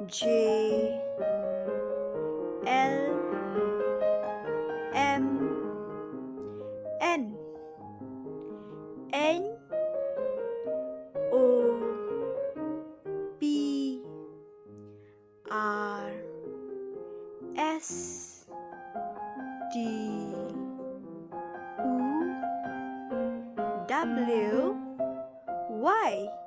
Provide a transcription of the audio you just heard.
J L M N N O P R S T U W Y